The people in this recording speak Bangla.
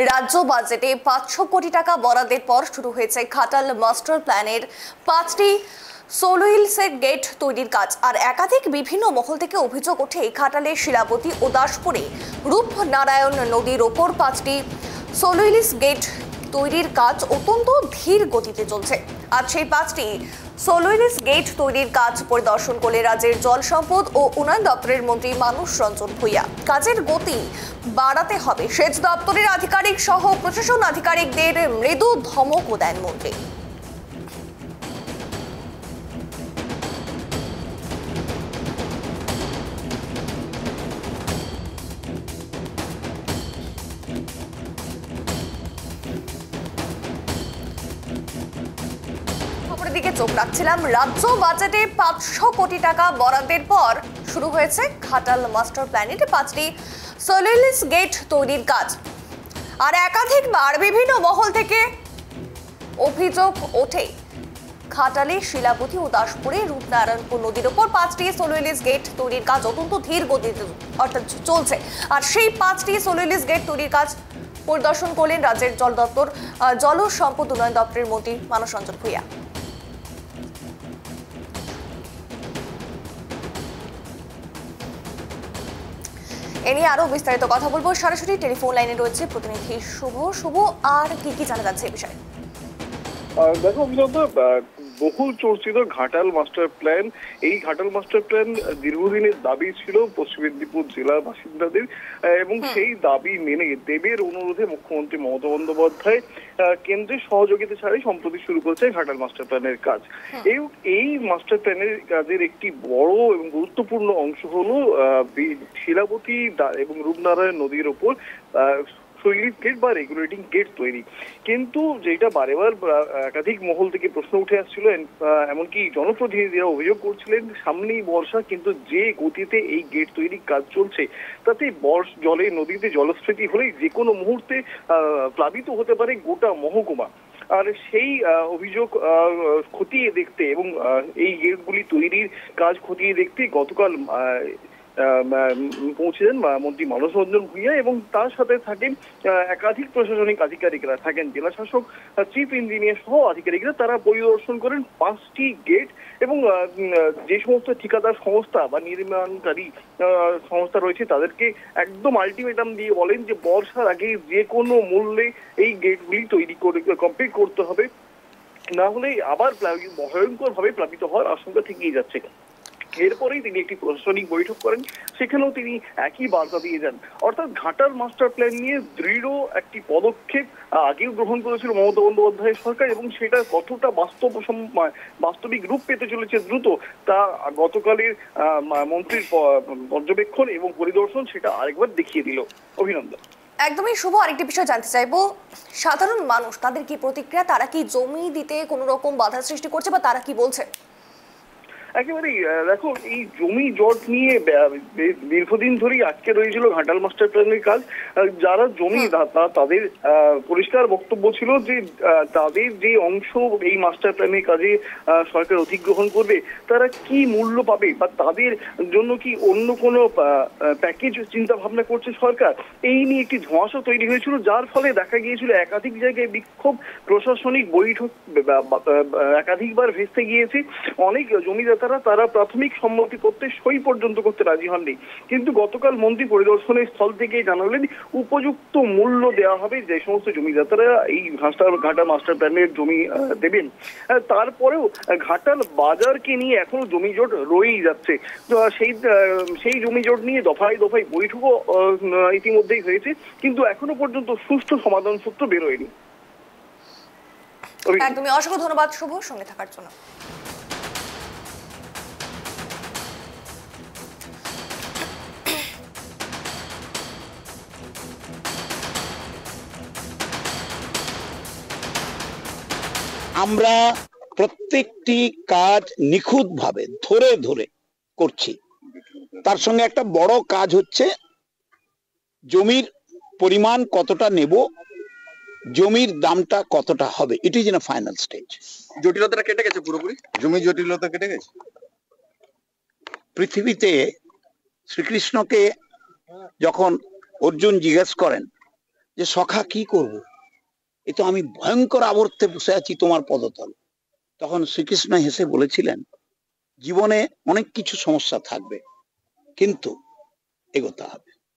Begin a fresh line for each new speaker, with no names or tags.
রাজ্য বাজেটে 500 কোটি টাকা বরাদ্দের পর শুরু হয়েছে ঘাটাল মাস্টার প্ল্যানের 5টি সোলো হিলসের গেট তৈরির কাজ। আর একাধিক বিভিন্ন মহল থেকে অভিযোগ ওঠে ঘাটালের শিলাবতী ও দাসপুরে রূপনারায়ণ নদীর ওপর 5টি সোলো হিলস গেট তৈরির কাজ অত্যন্ত ধীর গতিতে চলছে। আর সেই 5টি সোলো হিলস গেট তৈরির কাজ পরিদর্শন করলে রাজ্যের জল সম্পদ ও উন্নয়ন দপ্তরের মন্ত্রী মানস রঞ্জন ভূঁইয়া। কাজের গতি বাড়াতে হবে সেচ দপ্তরের আধিকারিক সহ প্রশাসন আধিকারিকদের মৃদু ধমকও দেন মন্ত্রী। দিকে চোখ রাখছিলাম, রাজ্য বাজেটে 500 কোটি টাকা বরাদ্দের পর শুরু হয়েছে ঘাটাল মাস্টার প্ল্যানের 5টি সোলো হিলস গেট তৈরির কাজ। আর একাধিকবার বিভিন্ন মহল থেকে অভিযোগ ওঠে ঘাটালে শিলাবতী ও দাসপুরে রূপনারায়ণপুর নদীর ওপর 5টি সোলো হিলস গেট তৈরির কাজ অত্যন্ত ধীর গতিতে অর্থাৎ চলছে। আর সেই 5টি সোলো হিলস গেট তৈরির কাজ পরিদর্শন করলেন রাজ্যের জল দপ্তর জল সম্পদ উন্নয়ন দপ্তরের মন্ত্রী মানস রঞ্জন ভূঁইয়া। এ নিয়ে আরো বিস্তারিত কথা বলবো, সরাসরি টেলিফোন লাইনে রয়েছে প্রতিনিধি শুভ। আর কি জানা যাচ্ছে এই বিষয়ে?
দেখো বহুল চর্চিত ঘাটাল মাস্টার প্ল্যান, এই ঘাটাল মাস্টার প্ল্যান দীর্ঘদিনের দাবি ছিল পশ্চিম মেদিনীপুর জেলার বাসিন্দাদের, এবং সেই দাবি মেনে দেবের অনুরোধে মুখ্যমন্ত্রী মমতা বন্দ্যোপাধ্যায় কেন্দ্রের সহযোগিতা ছাড়াই সম্প্রতি শুরু করেছে ঘাটাল মাস্টার প্ল্যানের কাজ। এই মাস্টার প্ল্যানের কাজের একটি বড় এবং গুরুত্বপূর্ণ অংশ হলো শিলাবতী এবং রূপনারায়ণ নদীর ওপর সোইলিস গেট বা রেগুলেটিং গেট তৈরি। কিন্তু যেটা বারেবার একাধিক মহল থেকে প্রশ্ন উঠে আসছিল, এমনকি জনপ্রতিনিধিরা অভিযোগ করছিলেন সামনেই বর্ষা, কিন্তু যে গতিতে এই গেট তৈরির কাজ চলছে তাতে জলে নদীতে জলস্ফীতি হলেই যে কোনো মুহূর্তে প্লাবিত হতে পারে গোটা মহকুমা। আর সেই অভিযোগ খতিয়ে দেখতে এবং এই গেটগুলি তৈরির কাজ খতিয়ে দেখতে গতকাল পৌঁছেছেন মন্ত্রী মানস রঞ্জন ভূঁইয়া, এবং তার সাথে থাকেন একাধিক প্রশাসনিক আধিকারিকরা, থাকেন জেলা শাসক, চিফ ইঞ্জিনিয়ার সহ আধিকারিকরা। তারা পরিদর্শন করেন 5টি গেট এবং যে সমস্ত ঠিকাদার সংস্থা বা নির্মাণকারী সংস্থা রয়েছে তাদেরকে একদম আলটিমেটাম দিয়ে বলেন যে বর্ষার আগে যে কোনো মূল্যে এই গেটগুলি তৈরি করে কমপ্লিট করতে হবে, না হলে আবার ভয়ঙ্কর ভাবে প্লাবিত হওয়ার আশঙ্কা থেকেই যাচ্ছে। এরপরেই তিনি একটি প্রশাসনিক বৈঠক করেন, সেখানেও তিনি একই বার্তা দিয়ে যান। অর্থাৎ ঘাটাল মাস্টার প্ল্যান নিয়ে দৃঢ় একটি পদক্ষেপ আগেও গ্রহণ করেছিল মমতা বন্দ্যোপাধ্যায়ের সরকার, এবং সেটা কতটা বাস্তবিক রূপ পেতে চলেছে দ্রুত তা গতকালের মন্ত্রীর পর্যবেক্ষণ এবং পরিদর্শন সেটা আরেকবার দেখিয়ে দিল। অভিনন্দন।
একদমই শুভ। আরেকটি বিষয় জানতে চাইবো, সাধারণ মানুষ তাদের কি প্রতিক্রিয়া? তারা কি জমি দিতে কোনো রকম বাধা সৃষ্টি করছে বা তারা কি বলছে?
একেবারেই দেখো, এই জমি জট নিয়ে দীর্ঘদিন ধরেই আটকে রয়েছিল ঘাটাল মাস্টার প্ল্যানের কাজ। যারা জমি দাতা তাদের পরিষ্কার বক্তব্য ছিল যে তাদের যে অংশ এই মাস্টার প্ল্যানের কাজে সরকার অধিগ্রহণ করবে তারা কি মূল্য পাবে, বা তাদের জন্য কি অন্য কোনো প্যাকেজ চিন্তা ভাবনা করছে সরকার, এই নিয়ে একটি ধোঁয়াশা তৈরি হয়েছিল, যার ফলে দেখা গিয়েছিল একাধিক জায়গায় বিক্ষোভ, প্রশাসনিক বৈঠক একাধিকবার ভেস্তে গিয়েছে। অনেক জমিদাতারা তারা প্রাথমিক সম্মতি করতে সই পর্যন্ত করতে রাজি হননি, কিন্তু গতকাল মন্ত্রী পরিদর্শনের স্থল থেকে জানালেন উপযুক্ত মূল্য দেওয়া হবে যে সমস্ত জমিদাতারা এই ঘাটাল মাস্টার প্ল্যানের জমি দেবেন। তারপরেও ঘাটাল বাজারকে নিয়ে এখনো জমিজট রয়েই যাচ্ছে। সেই জমিজট নিয়ে দফায় দফায় বৈঠকও ইতিমধ্যেই হয়েছে, কিন্তু এখনো পর্যন্ত সুষ্ঠু সমাধান সূত্র বেরোয়নি।
একদমই, অসংখ্য ধন্যবাদ শুভ সঙ্গে থাকার জন্য।
আমরা প্রত্যেকটি কাজ নিখুঁতভাবে ধরে ধরে করছি। তার সঙ্গে একটা বড় কাজ হচ্ছে জমির পরিমাণ কতটা নেব, জমির দামটা কতটা হবে, it is in a final stage.
জটিলতাটা কেটে গেছে পুরোপুরি, জমি জটিলতা কেটে গেছে।
পৃথিবীতে শ্রীকৃষ্ণকে যখন অর্জুন জিজ্ঞেস করেন যে সখা কি করব, এ তো আমি ভয়ঙ্কর আবর্তে বসে আছি তোমার পদতল। তখন শ্রীকৃষ্ণ হেসে বলেছিলেন, জীবনে অনেক কিছু সমস্যা থাকবে, কিন্তু এগোতে হবে।